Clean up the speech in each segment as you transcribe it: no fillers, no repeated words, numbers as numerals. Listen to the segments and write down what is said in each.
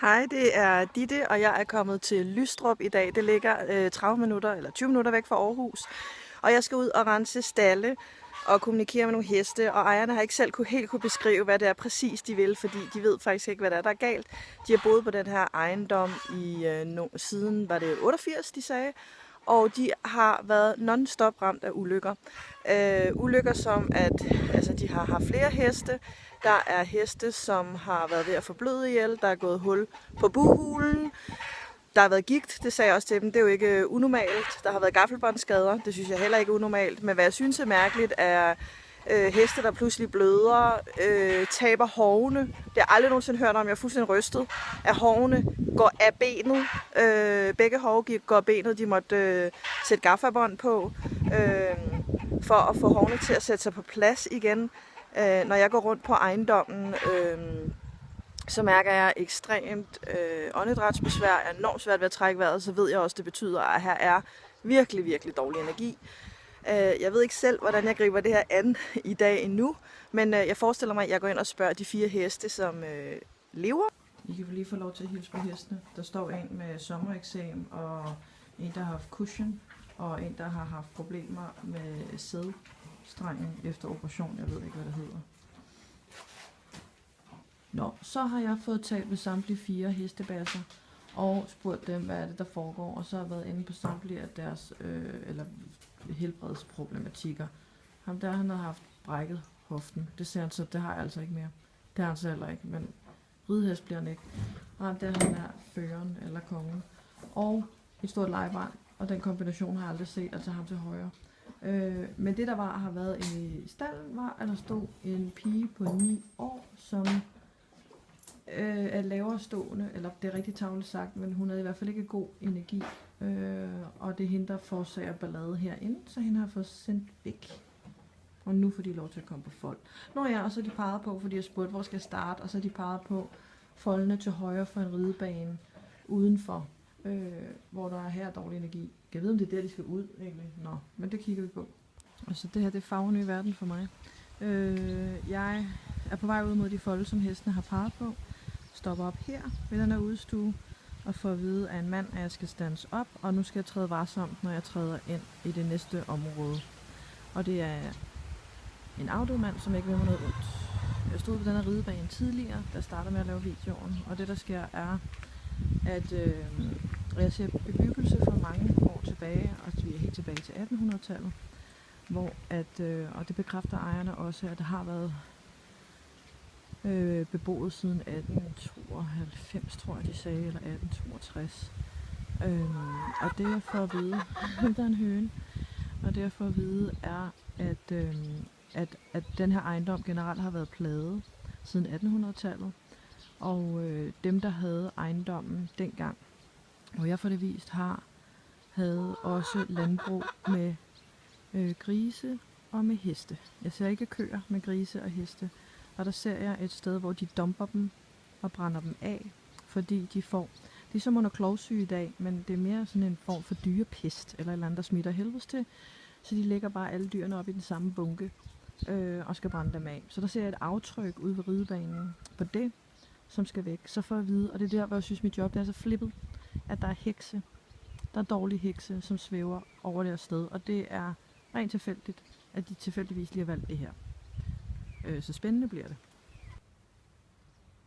Hej, det er Ditte, og jeg er kommet til Lystrup i dag. Det ligger 30 minutter eller 20 minutter væk fra Aarhus. Og jeg skal ud og rense stalle og kommunikere med nogle heste, og ejerne har ikke selv helt kunne beskrive, hvad det er præcis de vil, fordi de ved faktisk ikke, hvad der er galt. De har boet på den her ejendom siden, var det 88, de sagde, og de har været non-stop ramt af ulykker. Ulykker som, at de har haft flere heste. Der er heste, som har været ved at forbløde ihjel. Der er gået hul på buhulen. Der har været gigt, det sagde jeg også til dem. Det er jo ikke unormalt. Der har været gaffelbåndsskader. Det synes jeg heller ikke er unormalt. Men hvad jeg synes er mærkeligt, er heste, der pludselig bløder, taber hovene. Det har jeg aldrig nogensinde hørt om. Jeg er fuldstændig rystet. At hovene går af benet. Begge hove går af benet. De måtte sætte gaffabånd på, for at få hovene til at sætte sig på plads igen. Når jeg går rundt på ejendommen, så mærker jeg ekstremt åndedrætsbesvær, er enormt svært ved at trække vejret, så ved jeg også, det betyder, at her er virkelig, virkelig dårlig energi. Jeg ved ikke selv, hvordan jeg griber det her an i dag endnu, men jeg forestiller mig, at jeg går ind og spørger de 4 heste, som lever. I kan lige få lov til at hilse på hestene. Der står en med sommereksam, og en, der har haft cushion, og en, der har haft problemer med sædstrengen efter operation. Jeg ved ikke, hvad det hedder. Nå, så har jeg fået talt med samtlige 4 hestebasser og spurgt dem, hvad er det, der foregår, og så har jeg været inde på samtlige af deres helbredsproblematikker. Ham der, han har haft brækket hoften. Det ser han så, det har jeg altså ikke mere. Det har han så heller ikke, men ridehest bliver han ikke. Og ham der, han er føreren eller kongen. Og et stort lejebarn, og den kombination har jeg aldrig set, altså ham til højre. Men det, der har været i stallen, var, at der stod en pige på 9 år, som er lavere stående, eller det er rigtig tavligt sagt, men hun havde i hvert fald ikke god energi, og det er hende, der forårsager ballade herinde, så hende har fået sendt væk. Og nu får de lov til at komme på fold. Nå ja, og så er de peget på, fordi jeg spurgte, hvor skal jeg starte, og så er de peget på foldene til højre for en ridebane udenfor, hvor der er her dårlig energi. Jeg ved, om det er der, de skal ud, egentlig. Nå, men det kigger vi på. Og så det her, det er farven i verden for mig. Jeg er på vej ud mod de folde, som hestene har peget på. Stopper op her ved den her udstue og får at vide af en mand, at jeg skal stands op, og nu skal jeg træde varsomt, når jeg træder ind i det næste område. Og det er en afdød mand, som ikke vil mig noget ondt. Jeg stod på den her ridebane tidligere, da jeg startede med at lave videoen, og det der sker er, at jeg ser bebyggelse fra mange år tilbage, og vi er helt tilbage til 1800-tallet, hvor og det bekræfter ejerne også, at der har været beboet siden 1892, tror jeg de sagde, eller 1862. Og det jeg får at vide, der er en høne, og det jeg får at vide er, at den her ejendom generelt har været plaget siden 1800-tallet, og dem, der havde ejendommen dengang, hvor jeg får det vist, havde også landbrug med grise og med heste. Jeg ser ikke køer med grise og heste. Og der ser jeg et sted, hvor de dumper dem og brænder dem af, fordi de får, det er som under klovsyge i dag, men det er mere sådan en form for dyrepest, eller et eller andet, der smitter helvedes til. Så de lægger bare alle dyrene op i den samme bunke, og skal brænde dem af. Så der ser jeg et aftryk ude ved ridebanen på det, som skal væk. Så får jeg at vide, og det er der, hvor jeg synes, mit job det er så flippet, at der er hekse. Der er dårlige hekse, som svæver over det her sted, og det er rent tilfældigt, at de tilfældigvis lige har valgt det her. Så spændende bliver det.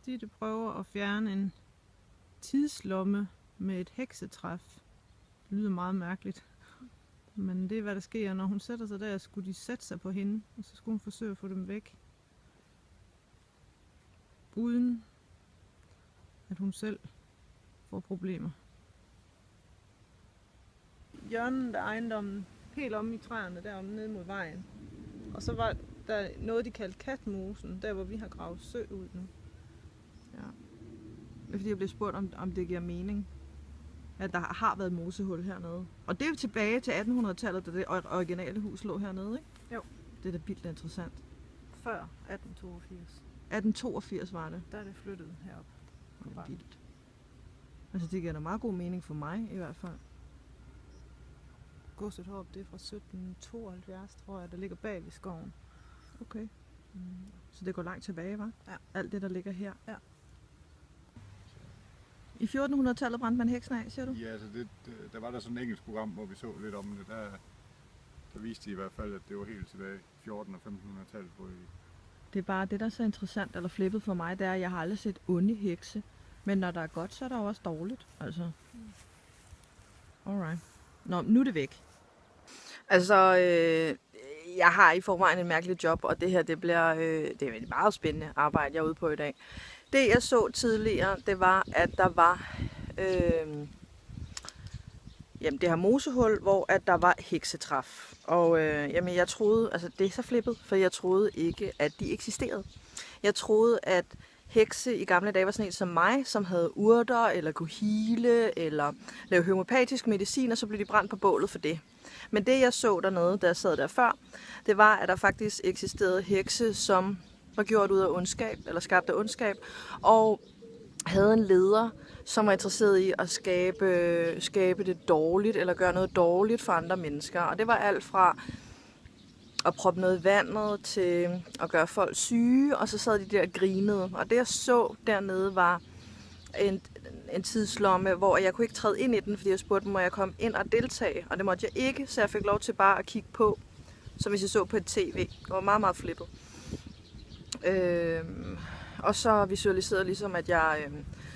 Ditte prøver at fjerne en tidslomme med et heksetræf. Det lyder meget mærkeligt. Men det er, hvad der sker. Når hun sætter sig der, skulle de sætte sig på hende, og så skulle hun forsøge at få dem væk. Uden at hun selv får problemer. Hjørnet af ejendommen, helt omme i træerne, deromme nede mod vejen. Og så var der noget, de kaldte Katmosen, der hvor vi har gravet sø ud nu. Ja. Det er fordi, jeg blev spurgt, om det giver mening, at der har været mosehul hernede. Og det er jo tilbage til 1800-tallet, da det originale hus lå hernede, ikke? Jo. Det er da vildt interessant. Før 1882. 1882 var det. Der er det flyttet herop. Det er vildt. Altså det giver da meget god mening for mig i hvert fald. Godset heroppe, det er fra 1772, tror jeg, der ligger bag ved skoven. Okay. Så det går langt tilbage, hva'? Ja. Alt det, der ligger her. Ja. I 1400-tallet brændte man heksen af, siger du? Ja, altså der var der sådan et engelsk program, hvor vi så lidt om det. Der viste de i hvert fald, at det var helt tilbage i 1400- og 1500-tallet. Det er bare det, der er så interessant eller flippet for mig, det er, at jeg har aldrig set onde hekse. Men når der er godt, så er der også dårligt. Altså. Alright. Nå, nu er det væk. Altså, jeg har i forvejen en mærkelig job, og det her, det er et meget spændende arbejde, jeg er ude på i dag. Det, jeg så tidligere, det var, at der var det her mosehul, hvor at der var heksetræf. Og jeg troede, altså det er så flippet, for jeg troede ikke, at de eksisterede. Jeg troede, at hekse i gamle dage var sådan en som mig, som havde urter, eller kunne hele, eller lave homeopatisk medicin, og så blev de brændt på bålet for det. Men det, jeg så dernede, da jeg sad der før, det var, at der faktisk eksisterede hekse, som var gjort ud af ondskab, eller skabt af ondskab, og havde en leder, som var interesseret i at skabe det dårligt, eller gøre noget dårligt for andre mennesker. Og det var alt fra at proppe noget i vandet, til at gøre folk syge, og så sad de der og grinede. Og det, jeg så dernede, var en tidslomme, hvor jeg kunne ikke træde ind i den, fordi jeg spurgte, må jeg komme ind og deltage? Og det måtte jeg ikke, så jeg fik lov til bare at kigge på, som hvis jeg så på et tv. Det var meget, meget flippet. Og så visualiserede ligesom, at jeg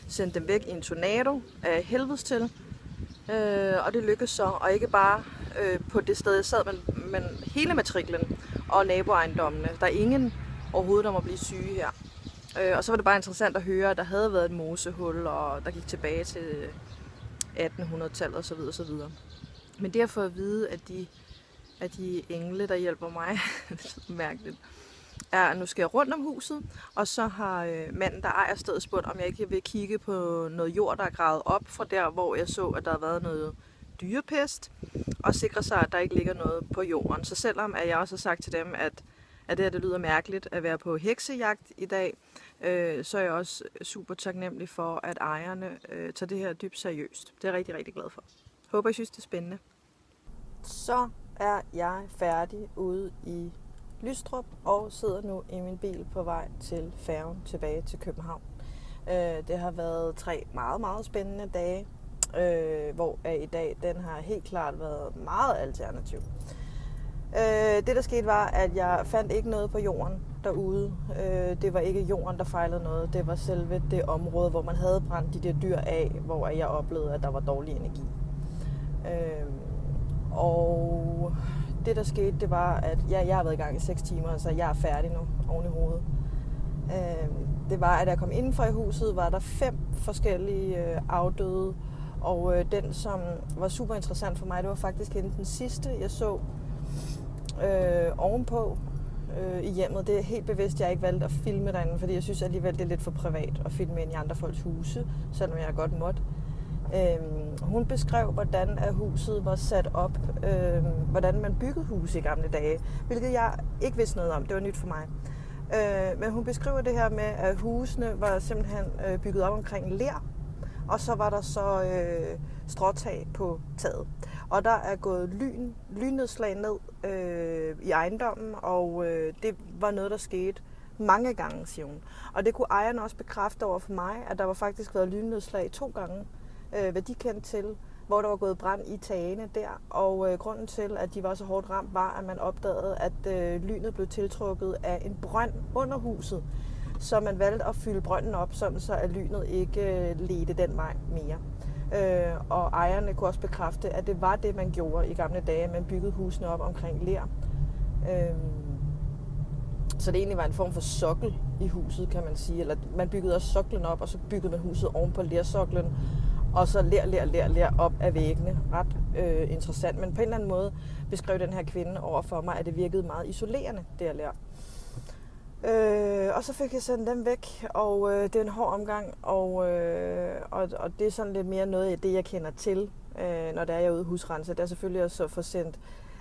sendte dem væk i en tornado af helvedes til. Og det lykkedes så, og ikke bare på det sted, jeg sad, men hele matriklen og naboejendommene. Der er ingen overhovedet, der må blive syge her. Og så var det bare interessant at høre, at der havde været et mosehul, og der gik tilbage til 1800-tallet osv. osv. Men det at få at vide, at de engle, der hjælper mig, det er mærkeligt, er, at nu skal jeg rundt om huset, og så har manden, der ejer stedet, spurgt, om jeg ikke vil kigge på noget jord, der er gravet op fra der, hvor jeg så, at der har været noget dyrepest, og sikre sig, at der ikke ligger noget på jorden. Så selvom at jeg også har sagt til dem, at det her det lyder mærkeligt at være på heksejagt i dag, så er jeg også super taknemmelig for, at ejerne tager det her dybt seriøst. Det er jeg rigtig, rigtig glad for. Håber, I synes, det er spændende. Så er jeg færdig ude i Lystrup og sidder nu i min bil på vej til færgen tilbage til København. Det har været 3 meget, meget spændende dage, hvor i dag den har helt klart været meget alternativ. Det der skete var, at jeg fandt ikke noget på jorden derude. Det var ikke jorden, der fejlede noget. Det var selve det område, hvor man havde brændt de der dyr af, hvor jeg oplevede, at der var dårlig energi. Og det der skete, det var, at jeg har været i gang i 6 timer, så jeg er færdig nu oven i hovedet. Det var, at jeg kom indenfor i huset, var der 5 forskellige afdøde. Og den, som var super interessant for mig, det var faktisk den sidste, jeg så ovenpå i hjemmet. Det er helt bevidst, jeg ikke valgte at filme derinde, fordi jeg synes alligevel, det er lidt for privat at filme ind i andre folks huse, selvom jeg godt måtte. Hun beskrev, hvordan huset var sat op, hvordan man byggede huse i gamle dage, hvilket jeg ikke vidste noget om. Det var nyt for mig. Men hun beskriver det her med, at husene var simpelthen bygget op omkring ler, og så var der så stråtag på taget. Og der er gået lynnedslag ned i ejendommen, og det var noget, der skete mange gange, siger hun. Og det kunne ejerne også bekræfte over for mig, at der var faktisk været lynnedslag 2 gange, hvad de kendte til, hvor der var gået brand i tagene der. Og grunden til, at de var så hårdt ramt, var, at man opdagede, at lynet blev tiltrukket af en brønd under huset. Så man valgte at fylde brønden op, sådan så at lynet ikke ledte den vej mere. Og ejerne kunne også bekræfte, at det var det, man gjorde i gamle dage. Man byggede husene op omkring ler. Så det egentlig var en form for sokkel i huset, kan man sige. Eller man byggede også soklen op, og så byggede man huset oven på lersoklen. Og så ler op af væggene. Ret interessant. Men på en eller anden måde beskrev den her kvinde over for mig, at det virkede meget isolerende, det her ler. Og så fik jeg sendt dem væk, og det er en hård omgang, og det er sådan lidt mere noget af det, jeg kender til, når det er jeg ude i husrense. Det er selvfølgelig også at få sendt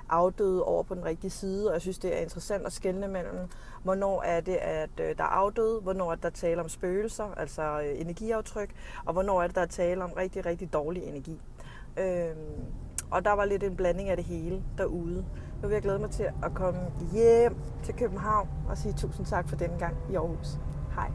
afdøde over på den rigtige side, og jeg synes, det er interessant at skelne mellem, hvornår er det, at der er afdøde, hvornår er det, der taler om spøgelser, altså energiaftryk, og hvornår er det, der taler om rigtig, rigtig dårlig energi. Og der var lidt en blanding af det hele derude. Nu vil jeg glæde mig til at komme hjem til København og sige tusind tak for denne gang i Aarhus. Hej.